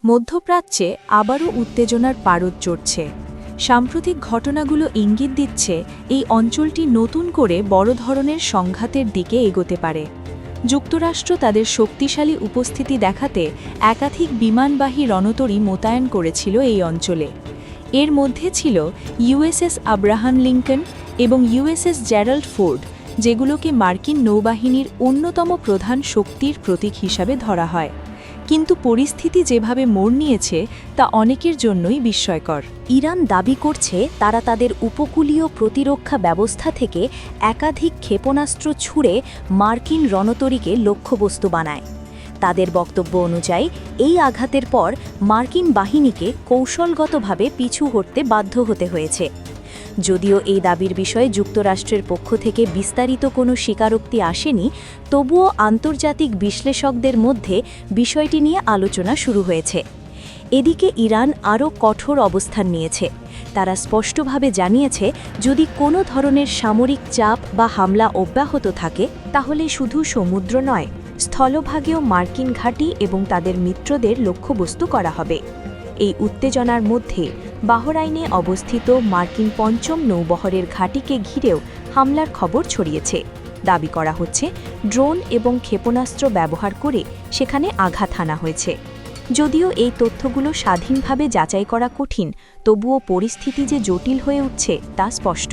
মধ্যপ্রাচ্যে আবারও উত্তেজনার পারদ চড়ছে। সাম্প্রতিক ঘটনাগুলো ইঙ্গিত দিচ্ছে এই অঞ্চলটি নতুন করে বড় ধরনের সংঘাতের দিকে এগোতে পারে। যুক্তরাষ্ট্র তাদের শক্তিশালী উপস্থিতি দেখাতে একাধিক বিমানবাহী রণতরী মোতায়েন করেছিল এই অঞ্চলে। এর মধ্যে ছিল ইউএসএস আব্রাহাম লিঙ্কন এবং ইউএসএস জেরাল্ড ফোর্ড, যেগুলোকে মার্কিন নৌবাহিনীর অন্যতম প্রধান শক্তির প্রতীক হিসাবে ধরা হয়। কিন্তু পরিস্থিতি যেভাবে মোড় নিয়েছে তা অনেকের জন্যই বিস্ময়কর। ইরান দাবি করছে তারা তাদের উপকূলীয় প্রতিরক্ষা ব্যবস্থা থেকে একাধিক ক্ষেপণাস্ত্র ছুড়ে মার্কিন রণতরীকে লক্ষ্যবস্তু বানায়। তাদের বক্তব্য অনুযায়ী এই আঘাতের পর মার্কিন বাহিনীকে কৌশলগতভাবে পিছু হটতে বাধ্য হতে হয়েছে। যদিও এই দাবির বিষয়ে যুক্তরাষ্ট্রের পক্ষ থেকে বিস্তারিত কোনো স্বীকারোক্তি আসেনি, তবুও আন্তর্জাতিক বিশ্লেষকদের মধ্যে বিষয়টি নিয়ে আলোচনা শুরু হয়েছে। এদিকে ইরান আরও কঠোর অবস্থান নিয়েছে। তারা স্পষ্টভাবে জানিয়েছে, যদি কোনো ধরনের সামরিক চাপ বা হামলা অব্যাহত থাকে তাহলে শুধু সমুদ্র নয়, স্থলভাগেও মার্কিন ঘাঁটি এবং তাদের মিত্রদের লক্ষ্যবস্তু করা হবে। এই উত্তেজনার মধ্যে বাহরাইনে অবস্থিত মার্কিন পঞ্চম নৌবহরের ঘাঁটিকে ঘিরেও হামলার খবর ছড়িয়েছে। দাবি করা হচ্ছে ড্রোন এবং ক্ষেপণাস্ত্র ব্যবহার করে সেখানে আঘাত হানা হয়েছে। যদিও এই তথ্যগুলো স্বাধীনভাবে যাচাই করা কঠিন, তবুও পরিস্থিতি যে জটিল হয়ে উঠছে তা স্পষ্ট।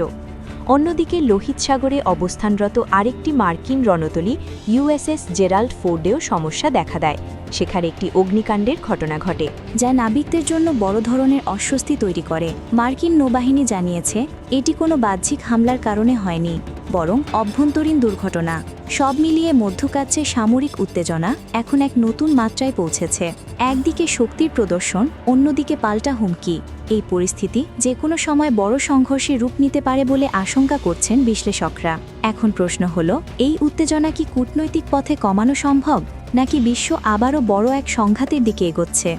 অন্যদিকে লোহিত সাগরে অবস্থানরত আরেকটি মার্কিন রণতলী ইউএসএস জেরাল্ড ফোর্ডেও সমস্যা দেখা দেয়। সেখানে একটি অগ্নিকাণ্ডের ঘটনা ঘটে, যা নাবিকদের জন্য বড় ধরনের অস্বস্তি তৈরি করে। মার্কিন নৌবাহিনী জানিয়েছে এটি কোনো বাহ্যিক হামলার কারণে হয়নি, বরং অভ্যন্তরীণ দুর্ঘটনা। সব মিলিয়ে মধ্যপ্রাচ্যে সামরিক উত্তেজনা এখন এক নতুন মাত্রায় পৌঁছেছে। একদিকে শক্তির প্রদর্শন, অন্যদিকে পাল্টা হুমকি। এই পরিস্থিতি যে কোনো সময় বড় সংঘর্ষে রূপ নিতে পারে বলে আশঙ্কা করছেন বিশ্লেষকরা। এখন প্রশ্ন হলো, এই উত্তেজনা কি কূটনৈতিক পথে কমানো সম্ভব, নাকি বিশ্ব আবারও বড় এক সংঘাতের দিকে এগোচ্ছে?